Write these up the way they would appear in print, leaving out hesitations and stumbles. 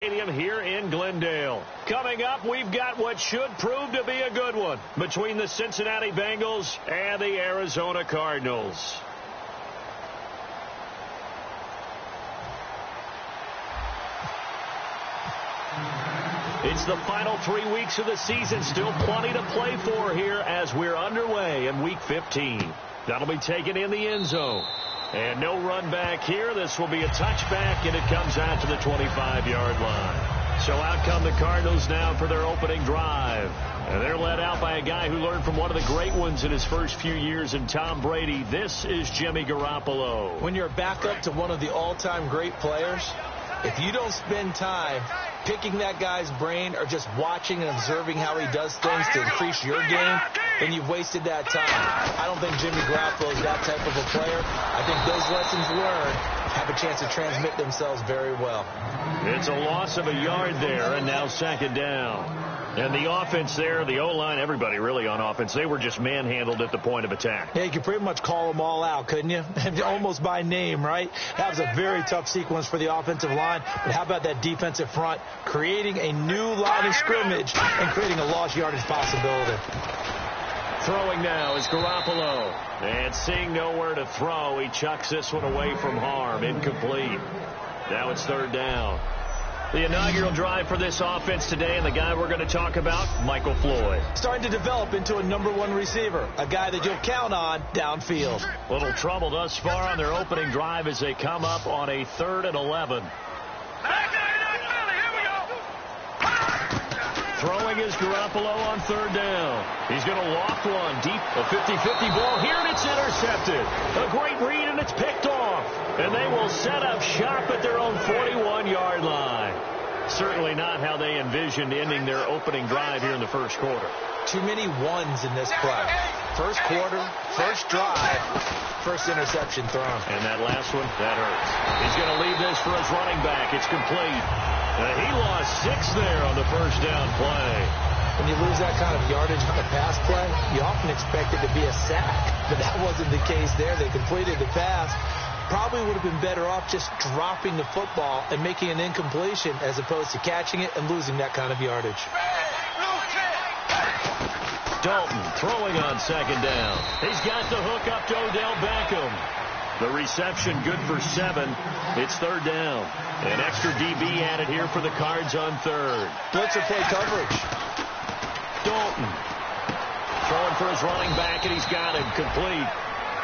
Stadium here in Glendale. Coming up, we've got what should prove to be a good one between the Cincinnati Bengals and the Arizona Cardinals. It's the final 3 weeks of the season. Still plenty to play for here as we're underway in Week 15. That'll be taken in the end zone. And no run back here. This will be a touchback, and it comes out to the 25-yard line. So out come the Cardinals now for their opening drive. And they're led out by a guy who learned from one of the great ones in his first few years in Tom Brady. This is Jimmy Garoppolo. When you're a backup to one of the all-time great players, if you don't spend time picking that guy's brain or just watching and observing how he does things to increase your game, then you've wasted that time. I don't think Jimmy Garoppolo is that type of a player. I think those lessons learned have a chance to transmit themselves very well. It's a loss of a yard there, and now second down. And the offense there, the O-line, everybody really on offense, they were just manhandled at the point of attack. Yeah, you could pretty much call them all out, couldn't you? Almost by name, right? That was a very tough sequence for the offensive line. But how about that defensive front creating a new line of scrimmage and creating a lost yardage possibility? Throwing now is Garoppolo. And seeing nowhere to throw, he chucks this one away from harm. Incomplete. Now it's third down. The inaugural drive for this offense today, and the guy we're going to talk about, Michael Floyd. Starting to develop into a #1 receiver, a guy that you'll count on downfield. Little trouble thus far on their opening drive as they come up on a 3rd and 11. Throwing is Garoppolo on 3rd down. He's going to loft one deep, a 50-50 ball here, and it's intercepted. A great read, and it's picked off. And they will set up shop at their own 41-yard line. Certainly not how they envisioned ending their opening drive here in the first quarter. Too many ones in this play. First quarter, first drive, first interception thrown. And that last one, that hurts. He's going to leave this for his running back. It's complete. He lost 6 there on the first down play. When you lose that kind of yardage on a pass play, you often expect it to be a sack. But that wasn't the case there. They completed the pass. Probably would have been better off just dropping the football and making an incompletion as opposed to catching it and losing that kind of yardage. Dalton throwing on second down. He's got the hook up to Odell Beckham. The reception good for 7. It's third down. An extra DB added here for the Cards on 3rd. Blitzer play coverage. Dalton throwing for his running back, and he's got him complete.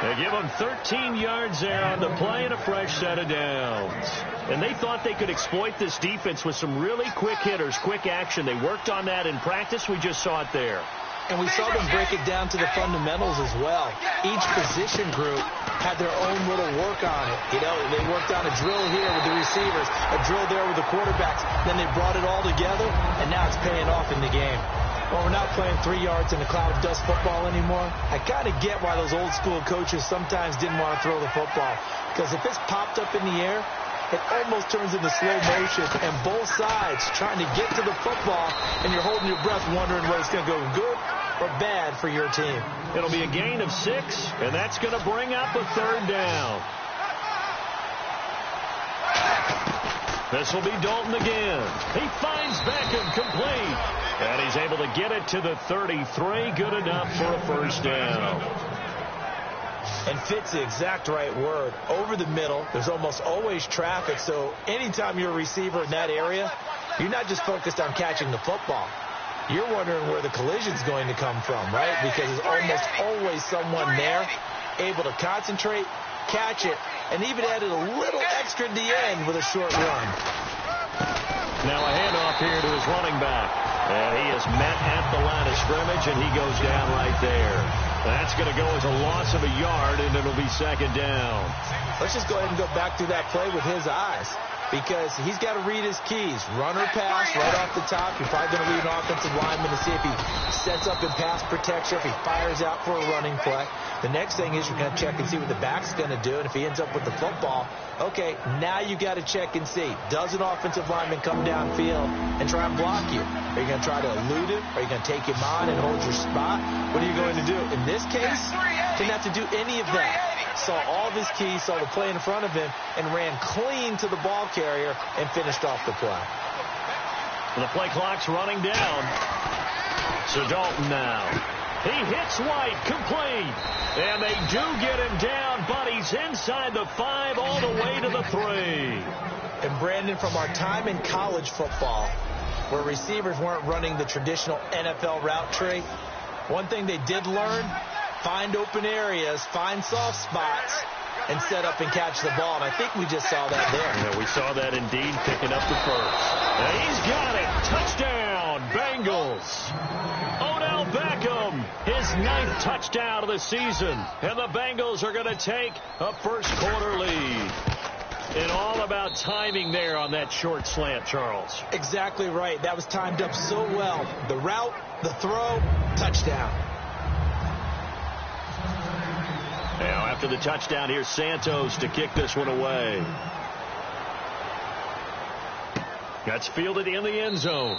They give him 13 yards there on the play and a fresh set of downs. And they thought they could exploit this defense with some really quick hitters, quick action. They worked on that in practice. We just saw it there. And we saw them break it down to the fundamentals as well. Each position group had their own little work on it. You know, they worked on a drill here with the receivers, a drill there with the quarterbacks. Then they brought it all together, and now it's paying off in the game. Well, we're not playing 3 yards in a cloud of dust football anymore. I kind of get why those old school coaches sometimes didn't want to throw the football. Because if it's popped up in the air, it almost turns into slow motion, and both sides trying to get to the football, and you're holding your breath wondering whether it's going to go good or bad for your team. It'll be a gain of 6, and that's going to bring up a third down. This will be Dalton again. He finds Beckham complete, and he's able to get it to the 33. Good enough for a first down. And fit's the exact right word. Over the middle, there's almost always traffic, so anytime you're a receiver in that area, you're not just focused on catching the football. You're wondering where the collision's going to come from, right? Because there's almost always someone there able to concentrate, catch it, and even added a little extra at the end with a short run. Now a handoff here to his running back. And he is met at the line of scrimmage, and he goes down right there. That's going to go as a loss of a yard, and it'll be second down. Let's just go ahead and go back through that play with his eyes, because he's got to read his keys. Run or pass right off the top. You're probably going to read an offensive lineman to see if he sets up in pass protection, if he fires out for a running play. The next thing is you're going to check and see what the back's going to do, and if he ends up with the football, okay, now you got to check and see. Does an offensive lineman come downfield and try and block you? Are you going to try to elude him? Are you going to take him on and hold your spot? What are you going to do? In this case, didn't have to do any of that. Saw all of his keys, saw the play in front of him, and ran clean to the ball carrier and finished off the play. The play clock's running down. So Dalton now. He hits White, complete. And they do get him down, but he's inside the 5 all the way to the 3. And Brandon, from our time in college football, where receivers weren't running the traditional NFL route tree, one thing they did learn, find open areas, find soft spots, and set up and catch the ball. And I think we just saw that there. Yeah, we saw that indeed, picking up the first. And he's got it. Touchdown, Bengals. Odell Beckham, his 9th touchdown of the season. And the Bengals are going to take a first-quarter lead. And all about timing there on that short slant, Charles. Exactly right. That was timed up so well. The route, the throw, touchdown. Now, after the touchdown, here's Santos to kick this one away. That's fielded in the end zone.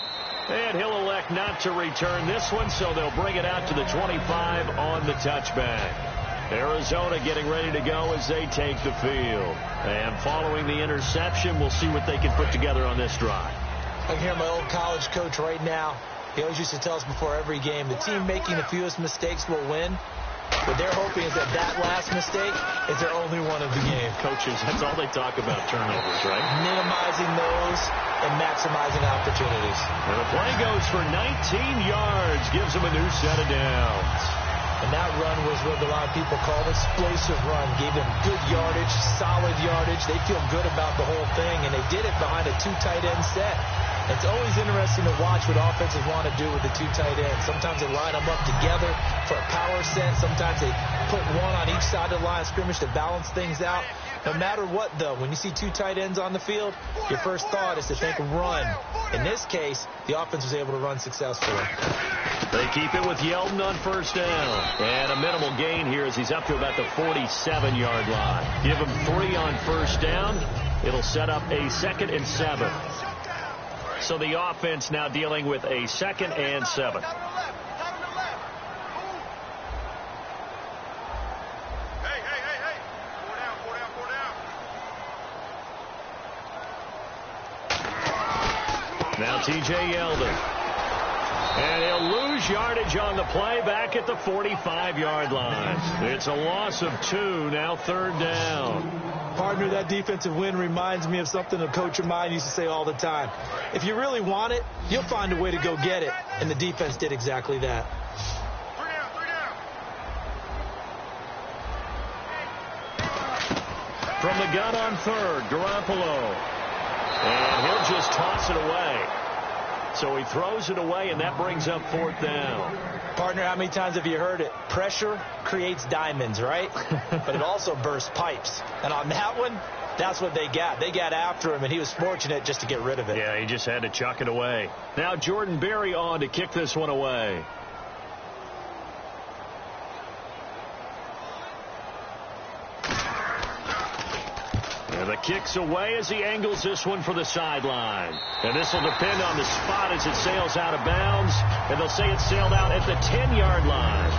And he'll elect not to return this one, so they'll bring it out to the 25 on the touchback. Arizona getting ready to go as they take the field. And following the interception, we'll see what they can put together on this drive. I can hear my old college coach right now. He always used to tell us before every game, the team making the fewest mistakes will win. What they're hoping is that last mistake is their only one of the game. Coaches, that's all they talk about, turnovers, right? Minimizing those and maximizing opportunities. And the play goes for 19 yards, gives them a new set of downs. And that run was what a lot of people call an explosive run. Gave them good yardage, solid yardage. They feel good about the whole thing, and they did it behind a 2 tight end set. It's always interesting to watch what offenses want to do with the 2 tight ends. Sometimes they line them up together for a power set. Sometimes they put one on each side of the line of scrimmage to balance things out. No matter what, though, when you see 2 tight ends on the field, your first thought is to think run. In this case, the offense was able to run successfully. They keep it with Yeldon on first down. And a minimal gain here as he's up to about the 47-yard line. Give him 3 on first down. It'll set up a 2nd and 7. So the offense now dealing with a 2nd and 7. Now T.J. Yeldon. And he'll lose yardage on the play back at the 45-yard line. It's a loss of 2, now 3rd down. Partner, that defensive win reminds me of something a coach of mine used to say all the time. If you really want it, you'll find a way to go get it. And the defense did exactly that. From the gun on 3rd, Garoppolo. And he'll just toss it away. So he throws it away, and that brings up 4th down. Partner, how many times have you heard it? Pressure creates diamonds, right? But it also bursts pipes. And on that one, that's what they got. They got after him, and he was fortunate just to get rid of it. Yeah, he just had to chuck it away. Now Jordan Berry on to kick this one away. And the kick's away as he angles this one for the sideline. And this will depend on the spot as it sails out of bounds. And they'll say it sailed out at the 10-yard line.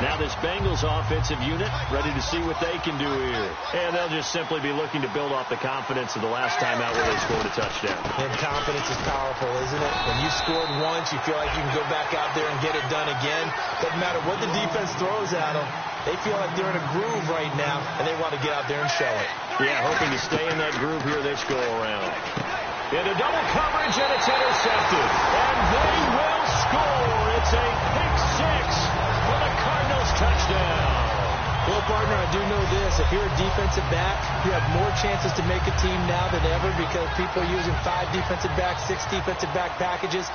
Now this Bengals offensive unit ready to see what they can do here. And they'll just simply be looking to build off the confidence of the last time out where they scored a touchdown. And confidence is powerful, isn't it? When you scored once, you feel like you can go back out there and get it done again. Doesn't matter what the defense throws at them. They feel like they're in a groove right now, and they want to get out there and show it. Yeah, hoping to stay in that groove here this go-around. Into double coverage, and it's intercepted. And they will score. It's a pick 6 for the Cardinals touchdown. Well, partner, I do know this. If you're a defensive back, you have more chances to make a team now than ever because people are using 5 defensive backs, 6 defensive back packages.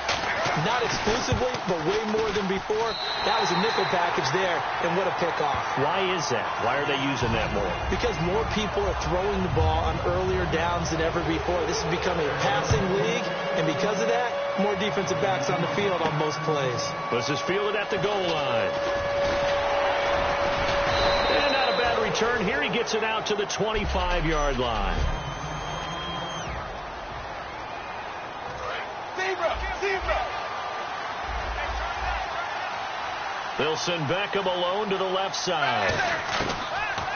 Not exclusively, but way more than before. That was a nickel package there, and what a pickoff. Why is that? Why are they using that more? Because more people are throwing the ball on earlier downs than ever before. This has become a passing league, and because of that, more defensive backs on the field on most plays. This is fielded at the goal line. And not a bad return. Here he gets it out to the 25-yard line. They'll send Beckham alone to the left side.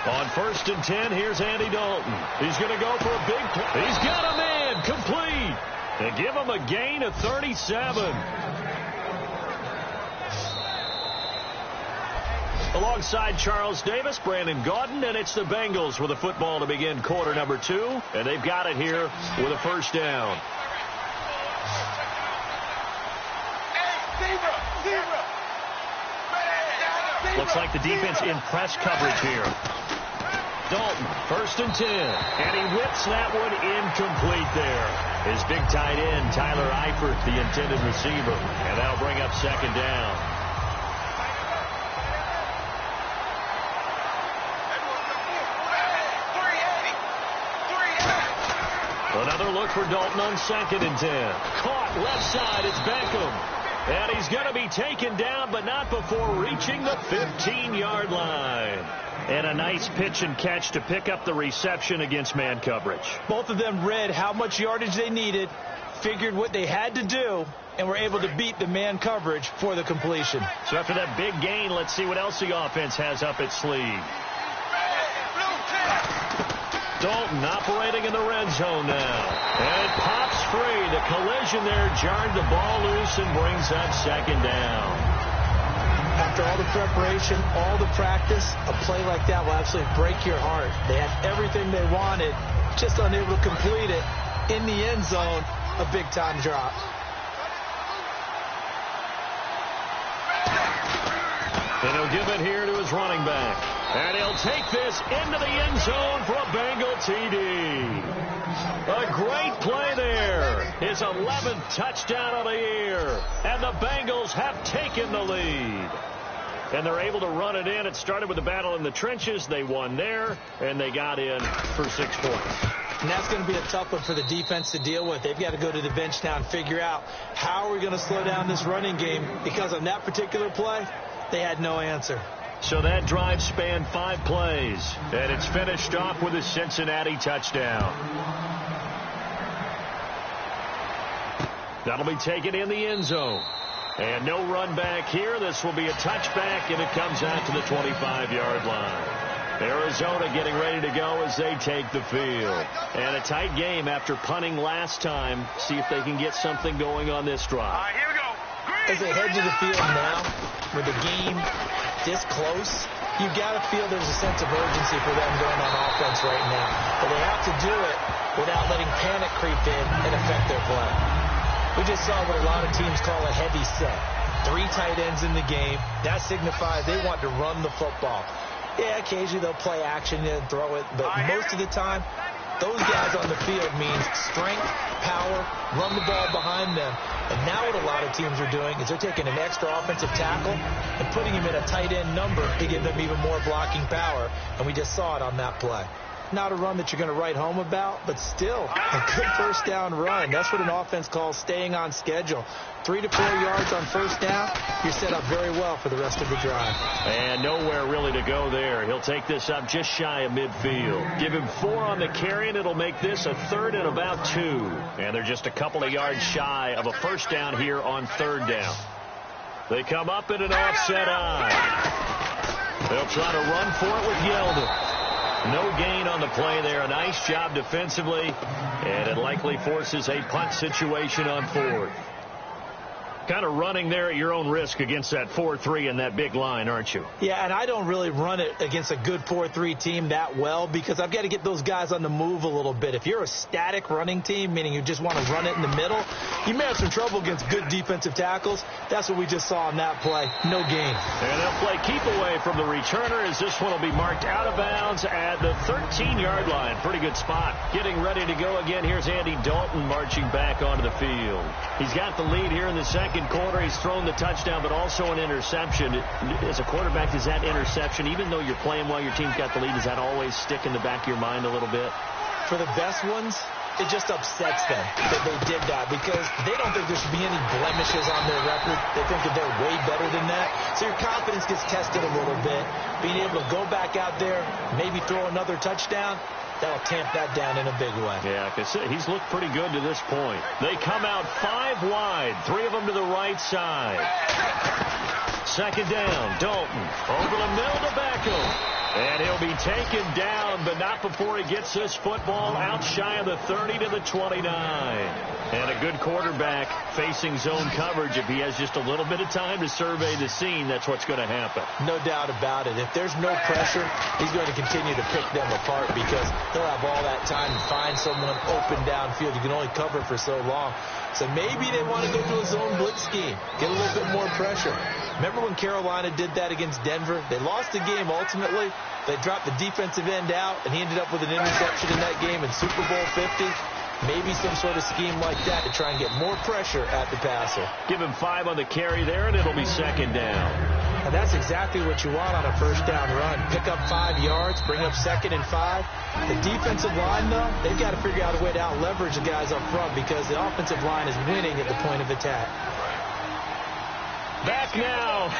On 1st and 10, here's Andy Dalton. He's going to go for a big play. He's got a man complete. give them a gain of 37. Alongside Charles Davis, Brandon Gaudin, and it's the Bengals with the football to begin quarter number 2, and they've got it here with a first down. Looks like the defense in press coverage here. Dalton, 1st and 10, and he whips that one incomplete there. His big tight end, Tyler Eifert, the intended receiver, and that'll bring up 2nd down. Another look for Dalton on 2nd and 10. Caught left side, it's Beckham. And he's going to be taken down, but not before reaching the 15-yard line. And a nice pitch and catch to pick up the reception against man coverage. Both of them read how much yardage they needed, figured what they had to do, and were able to beat the man coverage for the completion. So after that big gain, let's see what else the offense has up its sleeve. Dalton operating in the red zone now. And it pops free. The collision there jarred the ball loose and brings up 2nd down. After all the preparation, all the practice, a play like that will absolutely break your heart. They had everything they wanted, just unable to complete it. In the end zone, a big-time drop. And he'll give it here to his running back. And he'll take this into the end zone for a Bengal TD. A great play there. His 11th touchdown of the year. And the Bengals have taken the lead. And they're able to run it in. It started with a battle in the trenches. They won there, and they got in for 6 points. And that's going to be a tough one for the defense to deal with. They've got to go to the bench now and figure out how are we going to slow down this running game, because on that particular play, they had no answer. So that drive spanned 5 plays, and it's finished off with a Cincinnati touchdown. That'll be taken in the end zone. And no run back here. This will be a touchback, and it comes out to the 25-yard line. Arizona getting ready to go as they take the field. And a tight game after punting last time. See if they can get something going on this drive. Here we go. As they head to the field now, with the game this close, you got to feel there's a sense of urgency for them going on offense right now. But they have to do it without letting panic creep in and affect their play. We just saw what a lot of teams call a heavy set. 3 tight ends in the game. That signifies they want to run the football. Yeah, occasionally they'll play action and throw it, but most of the time, those guys on the field means strength, power, run the ball behind them. And now what a lot of teams are doing is they're taking an extra offensive tackle and putting him in a tight end number to give them even more blocking power. And we just saw it on that play. Not a run that you're going to write home about, but still a good first down run. That's what an offense calls staying on schedule. 3 to 4 yards on first down, you're set up very well for the rest of the drive. And nowhere really to go there. He'll take this up just shy of midfield. Give him 4 on the carry, and it'll make this a 3rd and about 2. And they're just a couple of yards shy of a first down here on 3rd down. They come up in an offset eye. They'll try to run for it with Yeldon. No gain on the play there. A nice job defensively, and it likely forces a punt situation on 4th. Kind of running there at your own risk against that 4-3 and that big line, aren't you? Yeah, and I don't really run it against a good 4-3 team that well, because I've got to get those guys on the move a little bit. If you're a static running team, meaning you just want to run it in the middle, you may have some trouble against good defensive tackles. That's what we just saw on that play. No gain. And they'll play keep away from the returner, as this one will be marked out of bounds at the 13-yard line. Pretty good spot. Getting ready to go again. Here's Andy Dalton marching back onto the field. He's got the lead here in the second quarter. He's thrown the touchdown, but also an interception. As a quarterback, does that interception, even though you're playing while your team's got the lead, does that always stick in the back of your mind a little bit? For the best ones, it just upsets them that they did that, because they don't think there should be any blemishes on their record. They think that they're way better than that. So your confidence gets tested a little bit. Being able to go back out there, maybe throw another touchdown, that'll tamp that down in a big way. Yeah, because he's looked pretty good to this point. They come out 5 wide, 3 of them to the right side. Second down, Dalton over the middle to Beckham. And he'll be taken down, but not before he gets this football out shy of the 30 to the 29. And a good quarterback facing zone coverage. If he has just a little bit of time to survey the scene, that's what's going to happen. No doubt about it. If there's no pressure, he's going to continue to pick them apart because he'll have all that time to find someone open downfield. You can only cover for so long. So maybe they want to go to a zone blitz scheme, get a little bit more pressure. Remember when Carolina did that against Denver? They lost the game ultimately. They dropped the defensive end out, and he ended up with an interception in that game in Super Bowl 50. Maybe some sort of scheme like that to try and get more pressure at the passer. Give him 5 on the carry there, and it'll be second down. And that's exactly what you want on a first down run. Pick up 5 yards, bring up 2nd and 5. The defensive line, though, they've got to figure out a way to out-leverage the guys up front because the offensive line is winning at the point of attack. Back now.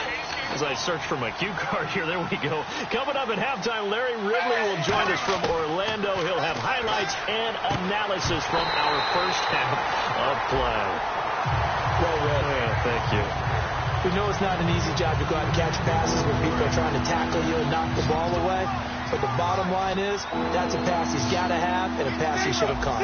As I search for my cue card here, there we go. Coming up at halftime, Larry Ridley will join us from Orlando. He'll have highlights and analysis from our first half of play. Well read. Yeah, thank you. We know it's not an easy job to go out and catch passes when people are trying to tackle you and knock the ball away. But the bottom line is, that's a pass he's got to have and a pass he should have caught.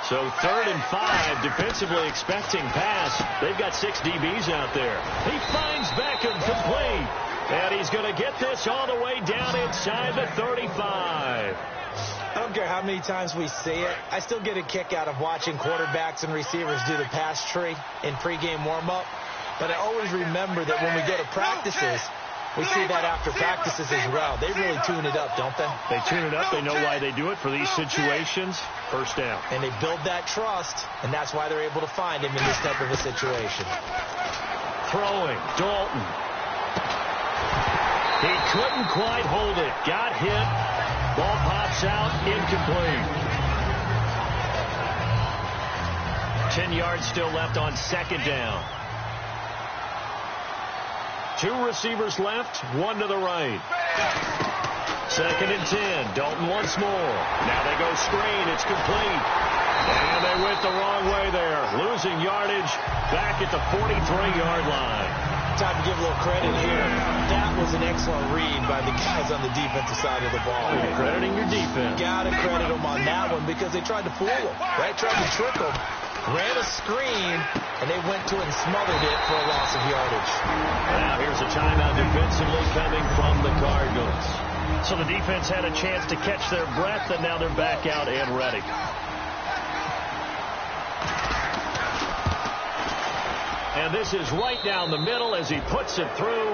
So 3rd and 5, defensively expecting pass. They've got 6 DBs out there. He finds Beckham complete. And he's going to get this all the way down inside the 35. I don't care how many times we see it. I still get a kick out of watching quarterbacks and receivers do the pass tree in pregame warm-up. But I always remember that when we go to practices, we see that after practices as well. They really tune it up, don't they? They tune it up. They know why they do it for these situations. First down. And they build that trust, and that's why they're able to find him in this type of a situation. Throwing. Dalton. He couldn't quite hold it. Got hit. Ball pops out. Incomplete. 10 yards still left on 2nd down. 2 receivers left, 1 to the right. 2nd and 10. Dalton once more. Now they go screen. It's complete. And they went the wrong way there. Losing yardage back at the 43-yard line. Time to give a little credit here. That was an excellent read by the guys on the defensive side of the ball. You're crediting your defense. Got to credit them on that one because they tried to fool him, right? Tried to trick him. Ran a screen, and they went to it and smothered it for a loss of yardage. Now here's a timeout defensively coming from the Cardinals. So the defense had a chance to catch their breath, and now they're back out and ready. And this is right down the middle as he puts it through,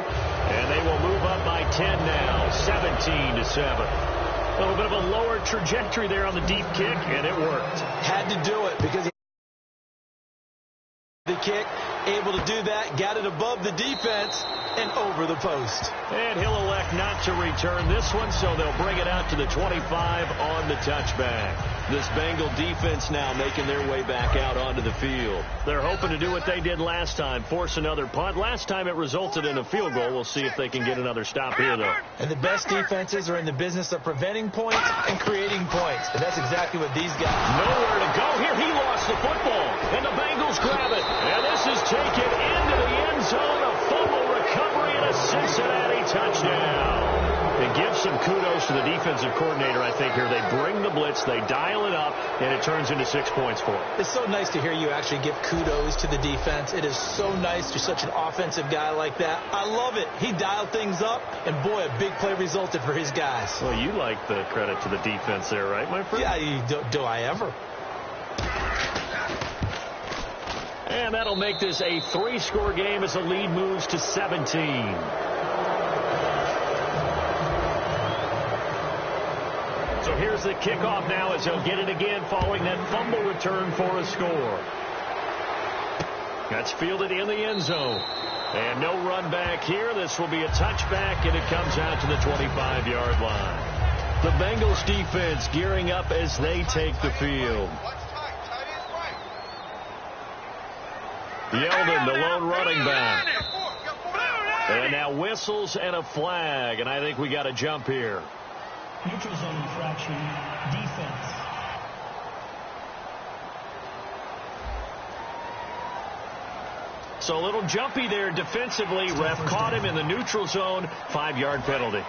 and they will move up by 10 now, 17-7. A little bit of a lower trajectory there on the deep kick, and it worked. Had to do it because the kick, able to do that, got it above the defense and over the post. And he'll elect not to return this one, so they'll bring it out to the 25 on the touchback. This Bengal defense now making their way back out onto the field. They're hoping to do what they did last time, force another punt. Last time it resulted in a field goal. We'll see if they can get another stop here, though. And the best defenses are in the business of preventing points and creating points. And that's exactly what these guys. Nowhere to go here. He lost the football, and the Bengals grab it. And this is taken into the end zone. A fumble recovery and a Cincinnati touchdown. It gives some kudos to the defensive coordinator, I think, here. They bring the blitz, they dial it up, and it turns into 6 points for them. It's so nice to hear you actually give kudos to the defense. It is so nice. You're such an offensive guy like that. I love it. He dialed things up, and boy, a big play resulted for his guys. Well, you like the credit to the defense there, right, my friend? Yeah, do I ever? And that'll make this a 3-score game as the lead moves to 17. So here's the kickoff now as they'll get it again following that fumble return for a score. That's fielded in the end zone. And no run back here. This will be a touchback, and it comes out to the 25-yard line. The Bengals defense gearing up as they take the field. Yeldon, the lone running back. And now whistles and a flag, and I think we got a jump here. Neutral zone infraction, defense. So a little jumpy there defensively. Ref caught him in the neutral zone. 5-yard penalty.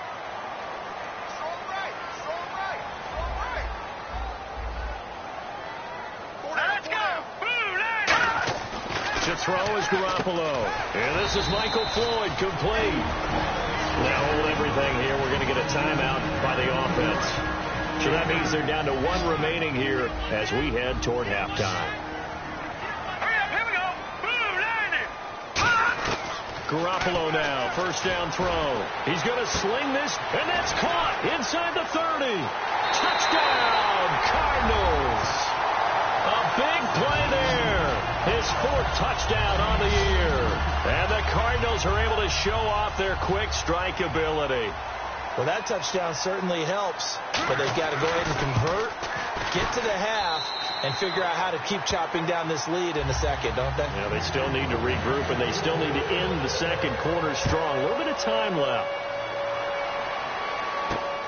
To throw is Garoppolo. And this is Michael Floyd, complete. Now hold everything here. We're going to get a timeout by the offense. So that means they're down to 1 remaining here as we head toward halftime. Garoppolo now, first down throw. He's going to sling this, and that's caught inside the 30. Touchdown, Cardinals. A big play there. His 4th touchdown on the year. And the Cardinals are able to show off their quick strike ability. Well, that touchdown certainly helps, but they've got to go ahead and convert, get to the half, and figure out how to keep chopping down this lead in the second, don't they? Yeah, they still need to regroup, and they still need to end the second quarter strong. A little bit of time left.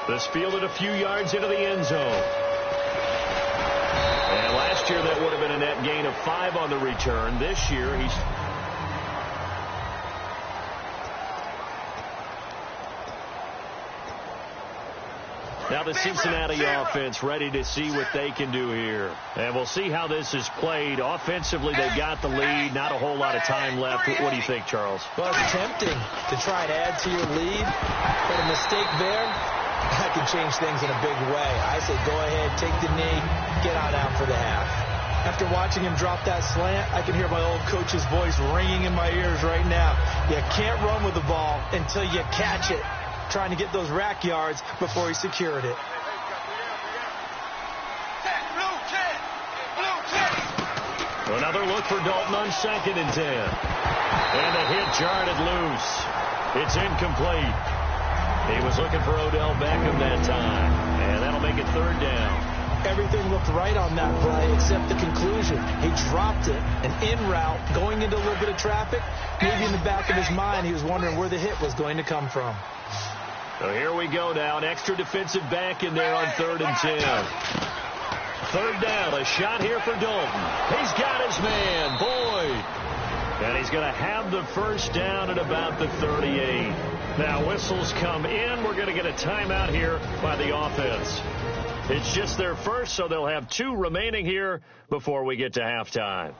This fielded a few yards into the end zone. And last year that would have been a net gain of 5 on the return. This year he's... Now the Cincinnati offense ready to see what they can do here. And we'll see how this is played. Offensively, they've got the lead. Not a whole lot of time left. What do you think, Charles? Well, it's tempting to try and add to your lead. But a mistake there, that can change things in a big way. I say go ahead, take the knee, get on out for the half. After watching him drop that slant, I can hear my old coach's voice ringing in my ears right now. You can't run with the ball until you catch it. Trying to get those rack yards before he secured it. Another look for Dalton on 2nd and 10. And a hit jarred it loose. It's incomplete. He was looking for Odell Beckham that time. And that'll make it 3rd down. Everything looked right on that play except the conclusion. He dropped it, an in route, going into a little bit of traffic. Maybe in the back of his mind, he was wondering where the hit was going to come from. So here we go now. An extra defensive back in there on 3rd and 10. 3rd down. A shot here for Dalton. He's got his man, Boyd. And he's going to have the first down at about the 38. Now whistles come in. We're going to get a timeout here by the offense. It's just their first, so they'll have 2 remaining here before we get to halftime.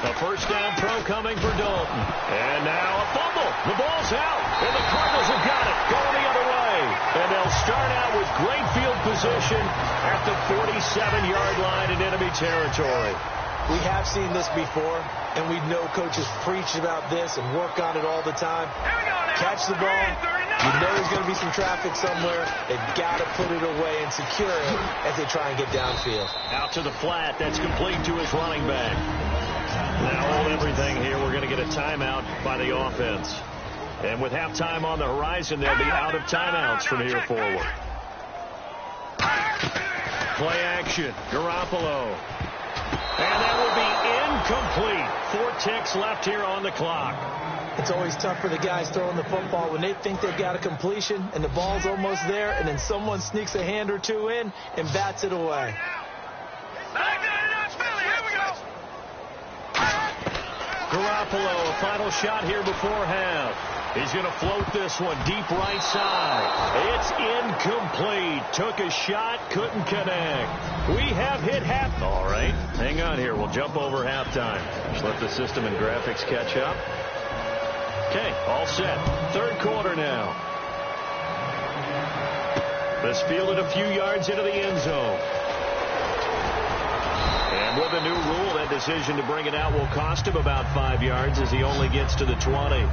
A first down throw coming for Dalton. And now a fumble. The ball's out. And the Cardinals have got it. Going the other way. And they'll start out with great field position at the 47-yard line in enemy territory. We have seen this before, and we know coaches preach about this and work on it all the time. Catch the ball. You know there's going to be some traffic somewhere. They've got to put it away and secure it as they try and get downfield. Out to the flat. That's complete to his running back. Now hold everything here. We're going to get a timeout by the offense. And with halftime on the horizon, they'll be out of timeouts from here forward. Play action. Garoppolo. And that will be incomplete. 4 ticks left here on the clock. It's always tough for the guys throwing the football when they think they've got a completion and the ball's almost there, and then someone sneaks a hand or 2 in and bats it away. Garoppolo, a final shot here before half. He's going to float this one deep right side. It's incomplete. Took a shot, couldn't connect. We have hit half. All right, hang on here. We'll jump over halftime. Just let the system and graphics catch up. Okay, all set. 3rd quarter now. This fielded a few yards into the end zone. And with a new rule, that decision to bring it out will cost him about 5 yards as he only gets to the 20.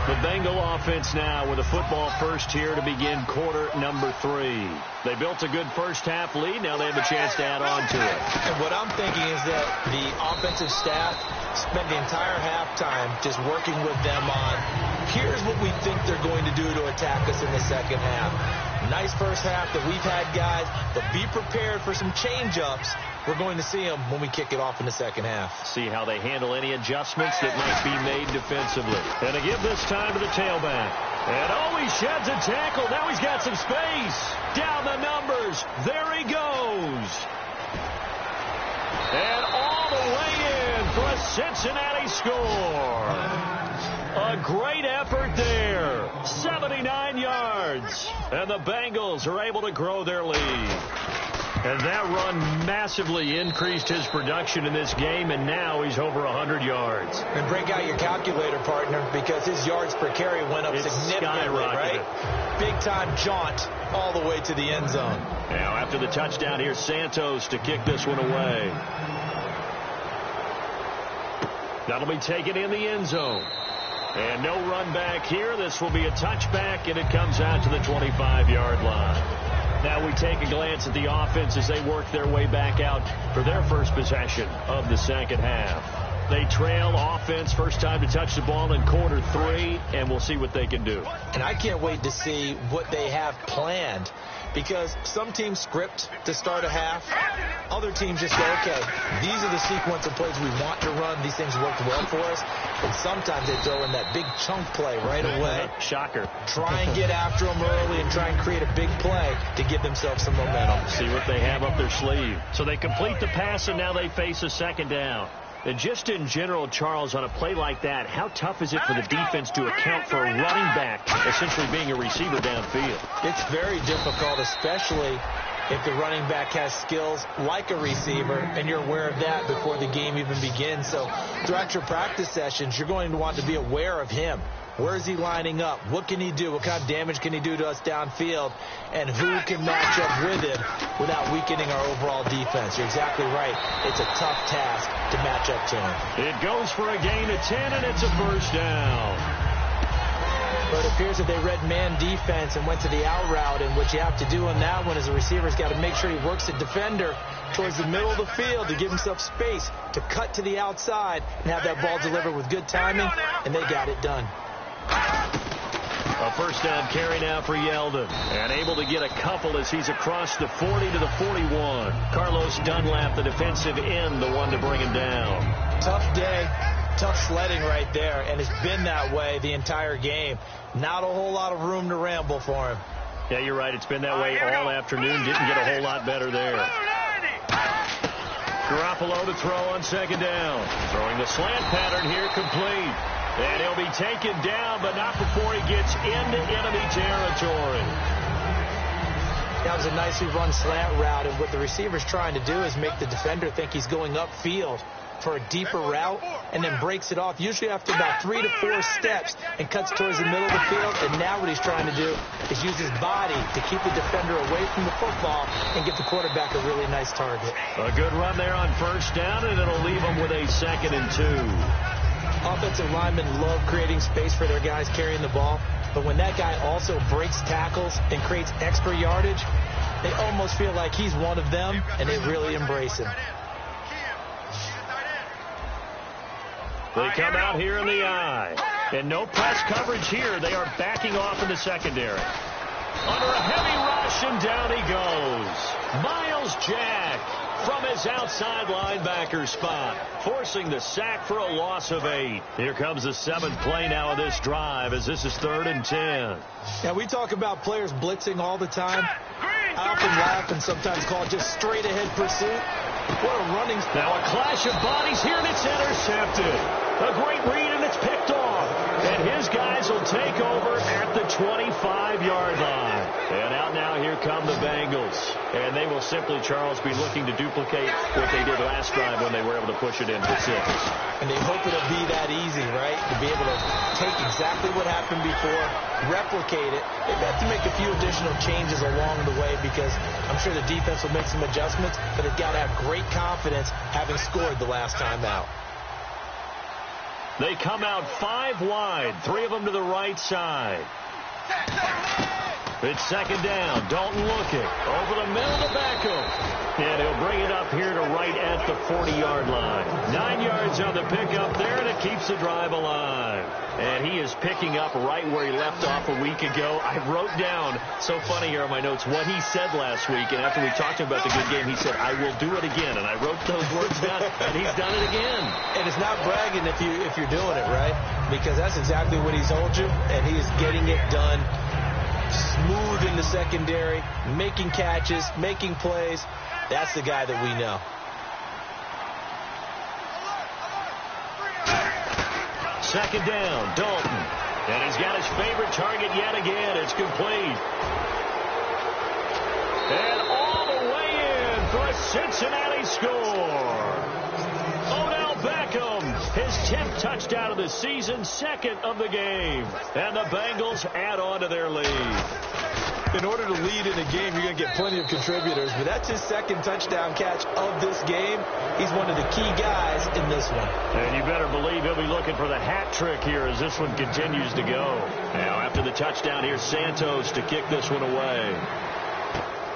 The Bengal offense now with a football first here to begin quarter number 3. They built a good first half lead. Now they have a chance to add on to it. And what I'm thinking is that the offensive staff spent the entire halftime just working with them on, here's what we think they're going to do to attack us in the second half. Nice first half that we've had, guys, but be prepared for some change-ups. We're going to see them when we kick it off in the second half. See how they handle any adjustments that might be made defensively. And to give this time to the tailback. And he sheds a tackle. Now he's got some space. Down the numbers. There he goes. And all the way in for a Cincinnati score. A great effort there. 79 yards. And the Bengals are able to grow their lead. And that run massively increased his production in this game, and now he's over 100 yards. And break out your calculator, partner, because his yards per carry went up significantly, right? Big-time jaunt all the way to the end zone. Now, after the touchdown, here's Santos to kick this one away. That'll be taken in the end zone. And no run back here. This will be a touchback, and it comes out to the 25-yard line. Now we take a glance at the offense as they work their way back out for their first possession of the second half. They trail offense, first time to touch the ball in quarter 3, and we'll see what they can do. And I can't wait to see what they have planned, because some teams script to start a half. Other teams just go, okay, these are the sequence of plays we want to run. These things worked well for us. And sometimes they throw in that big chunk play right away. Shocker. Try and get after them early and try and create a big play to give themselves some momentum. See what they have up their sleeve. So they complete the pass, and now they face a second down. And just in general, Charles, on a play like that, how tough is it for the defense to account for a running back essentially being a receiver downfield? It's very difficult, especially if the running back has skills like a receiver, and you're aware of that before the game even begins. So throughout your practice sessions, you're going to want to be aware of him. Where is he lining up? What can he do? What kind of damage can he do to us downfield? And who can match up with it without weakening our overall defense? You're exactly right. It's a tough task to match up to him. It goes for a gain of 10, and it's a first down. But it appears that they read man defense and went to the out route, and what you have to do on that one is the receiver's got to make sure he works the defender towards the middle of the field to give himself space to cut to the outside and have that ball delivered with good timing, and they got it done. A first down carry now for Yeldon, and able to get a couple as he's across the 40 to the 41. Carlos Dunlap, the defensive end, the one to bring him down. Tough day, tough sledding right there, and it's been that way the entire game. Not a whole lot of room to ramble for him. Yeah, you're right. It's been that way all afternoon. Didn't get a whole lot better there. Garoppolo to throw on second down. Throwing the slant pattern here, complete. And he'll be taken down, but not before he gets into enemy territory. That was a nicely run slant route, and what the receiver's trying to do is make the defender think he's going upfield for a deeper route, and then breaks it off, usually after about 3 to 4 steps, and cuts towards the middle of the field. And now what he's trying to do is use his body to keep the defender away from the football and get the quarterback a really nice target. A good run there on first down, and it'll leave him with a 2nd and 2. Offensive linemen love creating space for their guys carrying the ball, but when that guy also breaks tackles and creates extra yardage, they almost feel like he's one of them, and they really embrace him. They come out here in the eye, and no press coverage here. They are backing off in the secondary. Under a heavy rush, and down he goes. Miles Jack from his outside linebacker spot, forcing the sack for a loss of 8. Here comes the 7th play now of this drive, as this is 3rd and 10. Yeah, we talk about players blitzing all the time. I often laugh and sometimes call it just straight ahead pursuit. What a running... Now a clash of bodies here, and it's intercepted. A great read, and it's picked off. And his guys will take over at the 25-yard line. And out now, here come the Bengals. And they will simply, Charles, be looking to duplicate what they did last drive when they were able to push it in for 6. And they hope it'll be that easy, right? To be able to take exactly what happened before, replicate it. They've got to make a few additional changes along the way, because I'm sure the defense will make some adjustments, but they've got to have great confidence having scored the last time out. They come out 5 wide, 3 of them to the right side. It's 2nd down. Dalton looking over the middle to Beckham. And he'll bring it up here to right at the 40-yard line. 9 yards on the pickup there, and it keeps the drive alive. And he is picking up right where he left off a week ago. I wrote down, so funny here on my notes, what he said last week. And after we talked to him about the good game, he said, I will do it again. And I wrote those words down, and he's done it again. And it's not bragging if you're doing it, right? Because that's exactly what he's told you, and he is getting it done. Smooth in the secondary, making catches, making plays. That's the guy that we know. Second down, Dalton. And he's got his favorite target yet again. It's complete. And all the way in for a Cincinnati score. Odell Beckham, his 10th touchdown of the season, second of the game. And the Bengals add on to their lead. In order to lead in a game, you're going to get plenty of contributors, but that's his second touchdown catch of this game. He's one of the key guys in this one. And you better believe he'll be looking for the hat trick here as this one continues to go. Now, after the touchdown, here's Santos to kick this one away.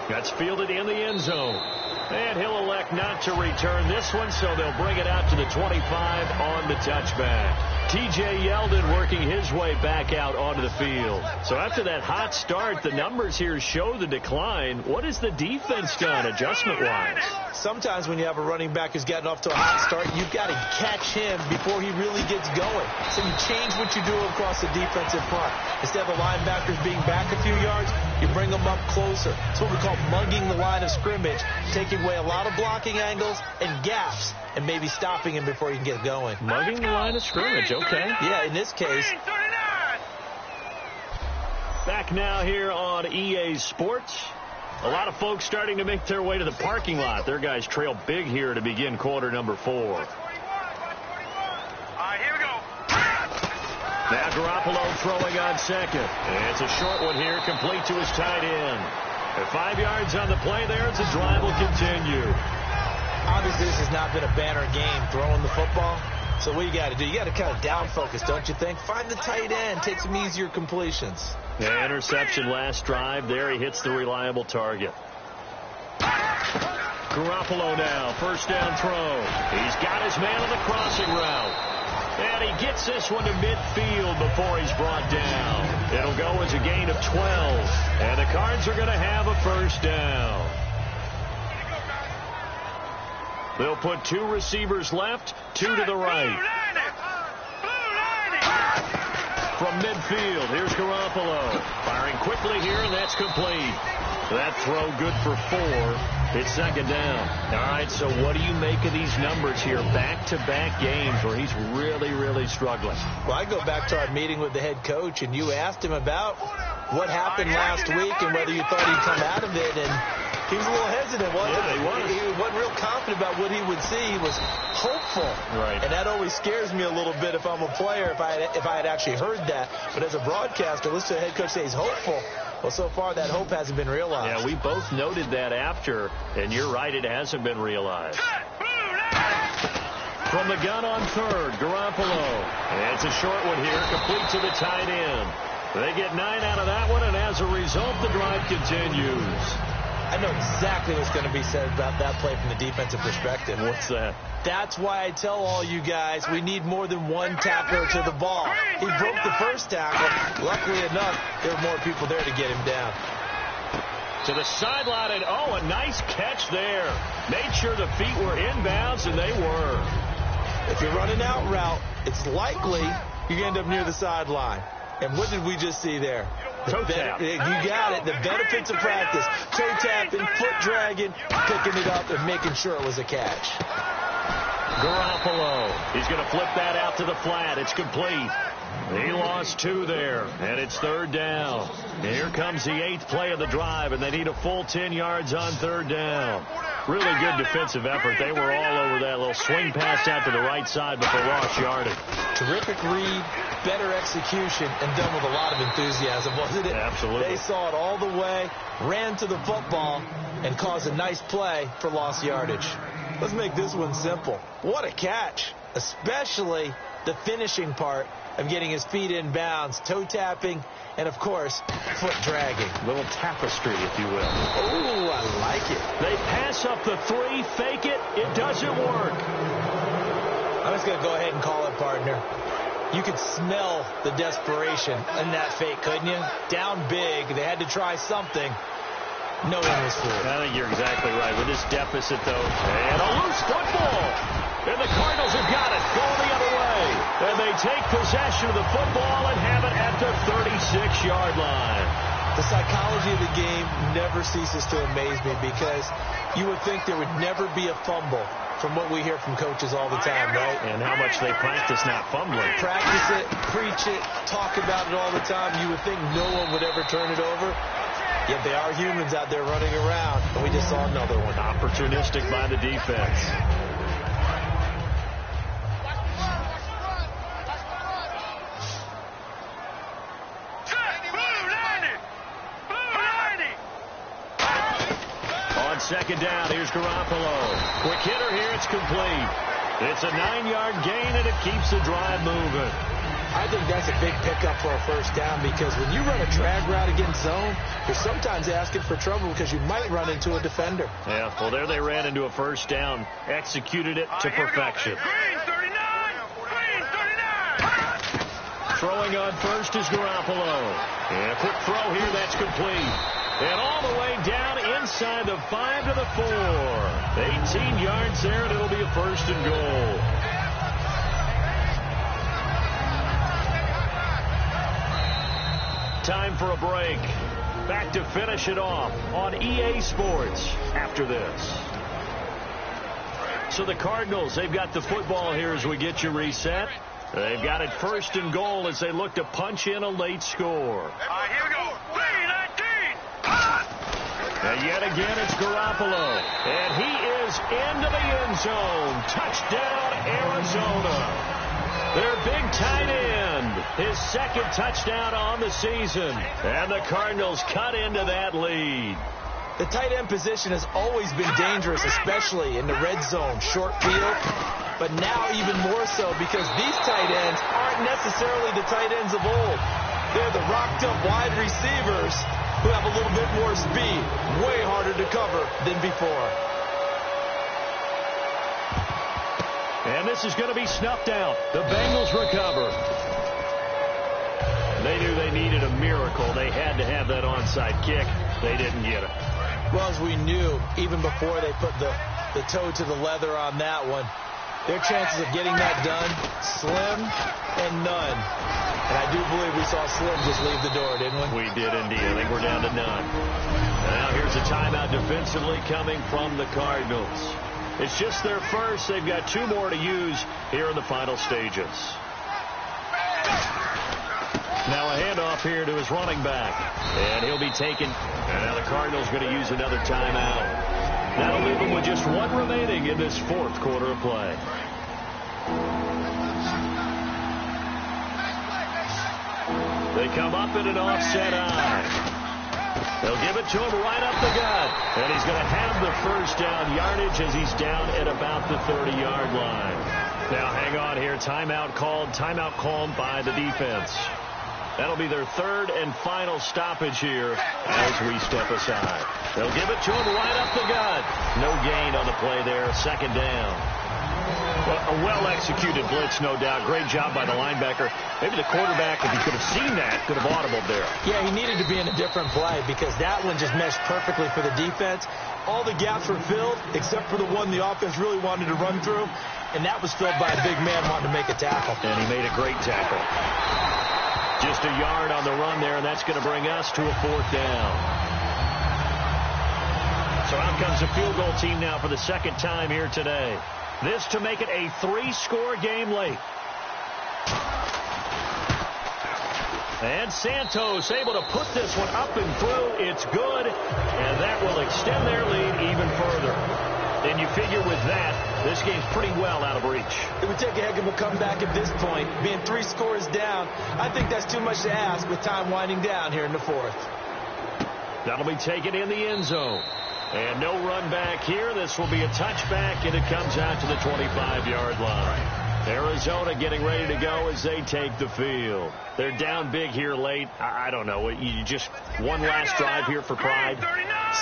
That's fielded in the end zone. And he'll elect not to return this one, so they'll bring it out to the 25 on the touchback. T.J. Yeldon working his way back out onto the field. So after that hot start, the numbers here show the decline. What has the defense done adjustment-wise? Sometimes when you have a running back who's gotten off to a hot start, you've got to catch him before he really gets going. So you change what you do across the defensive front. Instead of the linebackers being back a few yards, you bring them up closer. It's what we call mugging the line of scrimmage, taking away a lot of blocking angles and gaps, and maybe stopping him before he can get going. Mugging the line of scrimmage, okay. Yeah, in this case. Back now here on EA Sports. A lot of folks starting to make their way to the parking lot. Their guys trail big here to begin quarter number 4. All right, here we go. Now Garoppolo throwing on second. And it's a short one here, complete to his tight end. At 5 yards on the play there, it's a drive will continue. Obviously, this has not been a banner game throwing the football. So what you got to do, you got to kind of down focus, don't you think? Find the tight end, take some easier completions. The interception last drive. There he hits the reliable target. Garoppolo now, first down throw. He's got his man on the crossing route. And he gets this one to midfield before he's brought down. It'll go as a gain of 12. And the Cards are going to have a first down. They'll put 2 receivers left, 2 to the right. From midfield, here's Garoppolo. Firing quickly here, and that's complete. That throw good for 4. It's second down. All right, so what do you make of these numbers here? Back-to-back games where he's really, really struggling. Well, I go back to our meeting with the head coach, and you asked him about what happened last week and whether you thought he'd come out of it, and he was a little hesitant, wasn't he? Yeah, he was. He wasn't real confident about what he would see. He was hopeful. Right. And that always scares me a little bit if I'm a player, if I had actually heard that. But as a broadcaster, listen to the head coach say he's hopeful. Well, so far that hope hasn't been realized. Yeah, we both noted that after, and you're right, it hasn't been realized. From the gun on third, Garoppolo. And it's a short one here, complete to the tight end. They get 9 out of that one, and as a result, the drive continues. I know exactly what's going to be said about that play from the defensive perspective. What's that? That's why I tell all you guys we need more than one tackler to the ball. He broke the first tackle. Luckily enough, there were more people there to get him down. To the sideline, and oh, a nice catch there. Made sure the feet were inbounds, and they were. If you're running out route, it's likely you're going to end up near the sideline. And what did we just see there? Toe tap. You got it. The benefits of practice. Toe tapping, foot dragging, picking it up, and making sure it was a catch. Garoppolo. He's going to flip that out to the flat. It's complete. He lost 2 there, and it's third down. And here comes the 8th play of the drive, and they need a full 10 yards on third down. Really good defensive effort. They were all over that little swing pass out to the right side, but they lost yardage. Terrific read, better execution, and done with a lot of enthusiasm, wasn't it? Absolutely. They saw it all the way, ran to the football, and caused a nice play for lost yardage. Let's make this one simple. What a catch, especially the finishing part of getting his feet in bounds, toe tapping, and, of course, foot dragging. A little tapestry, if you will. Oh, I like it. They pass up the three, fake it. It doesn't work. I'm just going to go ahead and call it, partner. You could smell the desperation in that fake, couldn't you? Down big. They had to try something. No one was fooled. I think you're exactly right. With this deficit, though, and a loose football. And the Cardinals have got it, going the other way. And they take possession of the football and have it at the 36-yard line. The psychology of the game never ceases to amaze me because you would think there would never be a fumble from what we hear from coaches all the time, right? And how much they practice not fumbling. Practice it, preach it, talk about it all the time. You would think no one would ever turn it over. Yet they are humans out there running around, and we just saw another one. Opportunistic by the defense. On second down, here's Garoppolo. Quick hitter here, it's complete. It's a 9-yard gain, and it keeps the drive moving. I think that's a big pickup for a first down because when you run a drag route against zone, you're sometimes asking for trouble because you might run into a defender. Yeah, well, there they ran into a first down, executed it to perfection. Throwing on first is Garoppolo. And a quick throw here, that's complete. And all the way down inside the 5 to the 4. 18 yards there, and it'll be a first and goal. Time for a break. Back to finish it off on EA Sports after this. So the Cardinals, they've got the football here as we get you reset. They've got it first and goal as they look to punch in a late score. Here we go. 3-19. And yet again, it's Garoppolo. And he is into the end zone. Touchdown, Arizona. Their big tight end, his second touchdown on the season. And the Cardinals cut into that lead. The tight end position has always been dangerous, especially in the red zone, short field. But now even more so because these tight ends aren't necessarily the tight ends of old. They're the rocked-up wide receivers who have a little bit more speed, way harder to cover than before. And this is going to be snuffed out. The Bengals recover. They knew they needed a miracle. They had to have that onside kick. They didn't get it. Well, as we knew, even before they put the toe to the leather on that one, their chances of getting that done, slim and none. And I do believe we saw Slim just leave the door, didn't we? We did indeed. I think we're down to none. And now here's a timeout defensively coming from the Cardinals. It's just their first. They've got 2 more to use here in the final stages. Now a handoff here to his running back. And he'll be taken. And now the Cardinals going to use another timeout. That'll leave them with just 1 remaining in this 4th quarter of play. They come up in an offset eye. They'll give it to him right up the gut. And he's going to have the first down yardage as he's down at about the 30-yard line. Now hang on here. Timeout called by the defense. That'll be their 3rd and final stoppage here as we step aside. They'll give it to him right up the gut. No gain on the play there. 2nd down. Well, a well-executed blitz, no doubt. Great job by the linebacker. Maybe the quarterback, if he could have seen that, could have audibled there. Yeah, he needed to be in a different play because that one just meshed perfectly for the defense. All the gaps were filled except for the one the offense really wanted to run through, and that was filled by a big man wanting to make a tackle. And he made a great tackle. Just a yard on the run there, and that's going to bring us to a 4th down. So out comes the field goal team now for the 2nd time here today. This to make it a 3-score game late. And Santos able to put this one up and through. It's good, and that will extend their lead even further. And you figure with that, this game's pretty well out of reach. It would take a heck of a comeback at this point. Being 3 scores down, I think that's too much to ask with time winding down here in the 4th. That'll be taken in the end zone. And no run back here. This will be a touchback, and it comes out to the 25-yard line. Arizona getting ready to go as they take the field. They're down big here late. I don't know. You just one last drive here for pride.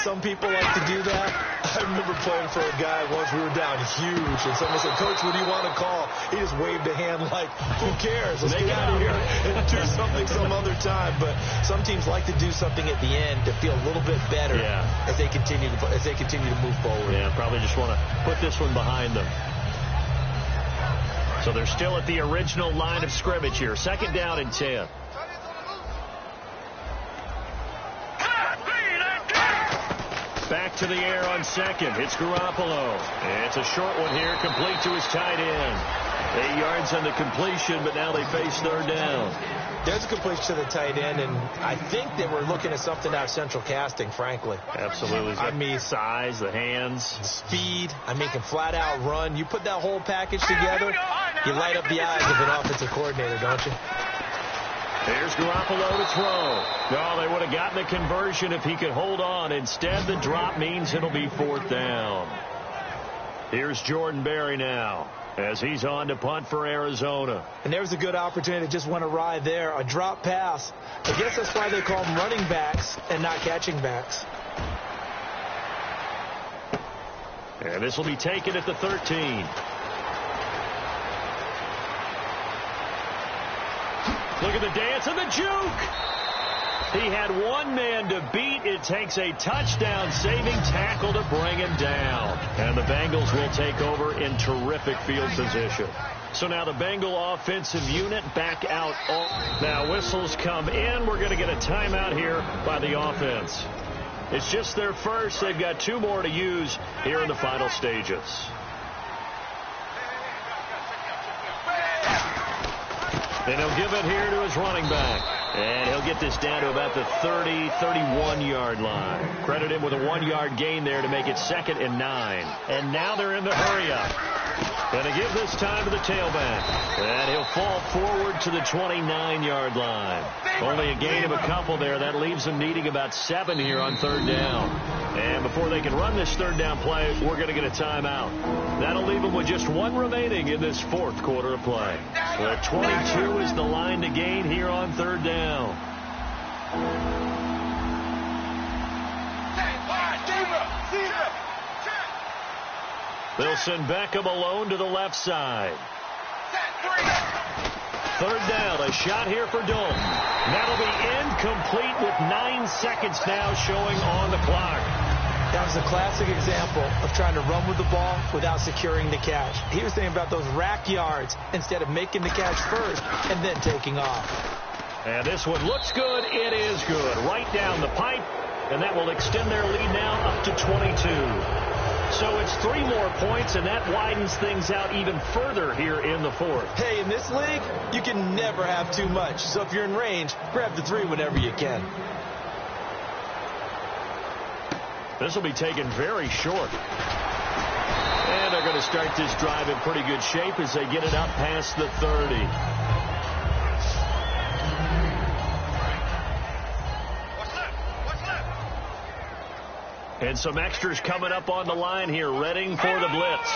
Some people like to do that. I remember playing for a guy once. We were down huge, and someone said, "Coach, what do you want to call?" He just waved a hand like, "Who cares? Let's get out of here and do something some other time." But some teams like to do something at the end to feel a little bit better as they continue to move forward. Yeah, probably just want to put this one behind them. So they're still at the original line of scrimmage here. 2nd down and 10. Back to the air on 2nd. It's Garoppolo. And it's a short one here, complete to his tight end. 8 yards on the completion, but now they face 3rd down. There's a completion to the tight end, and I think that we're looking at something out of central casting, frankly. Absolutely. I mean, size, the hands. Speed. I mean, can flat out run. You put that whole package together, you light up the eyes of an offensive coordinator, don't you? There's Garoppolo to throw. No, they would have gotten the conversion if he could hold on. Instead, the drop means it'll be 4th down. Here's Jordan Berry now as he's on to punt for Arizona. And there's a good opportunity to just went awry there. A drop pass. I guess that's why they call them running backs and not catching backs. And this will be taken at the 13. Look at the dance and the juke. He had one man to beat. It takes a touchdown-saving tackle to bring him down. And the Bengals will take over in terrific field position. So now the Bengal offensive unit back out. Now whistles come in. We're going to get a timeout here by the offense. It's just their first. They've got 2 more to use here in the final stages. And he'll give it here to his running back. And he'll get this down to about the 30, 31-yard line. Credit him with a 1-yard gain there to make it 2nd and 9. And now they're in the hurry-up. Going to give this time to the tailback. And he'll fall forward to the 29-yard line. Only a gain of a couple there. That leaves them needing about 7 here on 3rd down. And before they can run this 3rd down play, we're going to get a timeout. That'll leave them with just 1 remaining in this 4th quarter of play. The 22 is the line to gain here on 3rd down. They'll send Beckham alone to the left side. 3rd down, a shot here for Dalton. That'll be incomplete with 9 seconds now showing on the clock. That was a classic example of trying to run with the ball without securing the catch. He was thinking about those rack yards instead of making the catch first and then taking off. And this one looks good. It is good. Right down the pipe. And that will extend their lead now up to 22. So it's 3 more points, and that widens things out even further here in the 4th. Hey, in this league, you can never have too much. So if you're in range, grab the 3 whenever you can. This will be taken very short. And they're going to start this drive in pretty good shape as they get it up past the 30. And some extras coming up on the line here, readying for the blitz.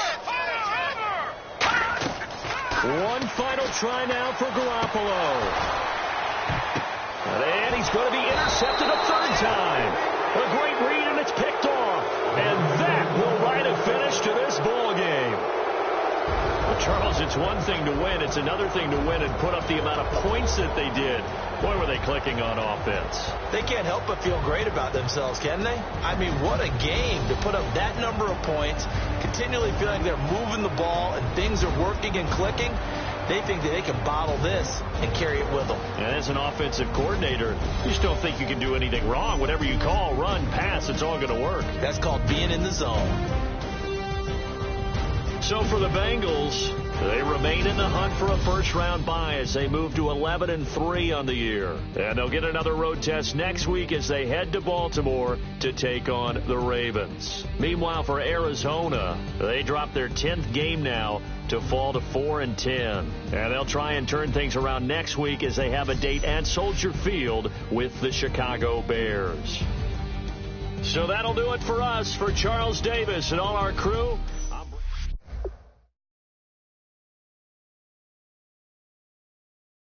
One final try now for Garoppolo. And he's going to be intercepted a 3rd time. A great read, and it's picked off. And that will write a finish to this ball game. Well, Charles, it's one thing to win. It's another thing to win and put up the amount of points that they did. Boy, were they clicking on offense. They can't help but feel great about themselves, can they? I mean, what a game to put up that number of points, continually feeling they're moving the ball and things are working and clicking. They think that they can bottle this and carry it with them. And as an offensive coordinator, you just don't think you can do anything wrong. Whatever you call, run, pass, it's all going to work. That's called being in the zone. So for the Bengals, they remain in the hunt for a first-round bye as they move to 11-3 on the year. And they'll get another road test next week as they head to Baltimore to take on the Ravens. Meanwhile, for Arizona, they drop their 10th game now to fall to 4-10. And they'll try and turn things around next week as they have a date at Soldier Field with the Chicago Bears. So that'll do it for us. For Charles Davis and all our crew,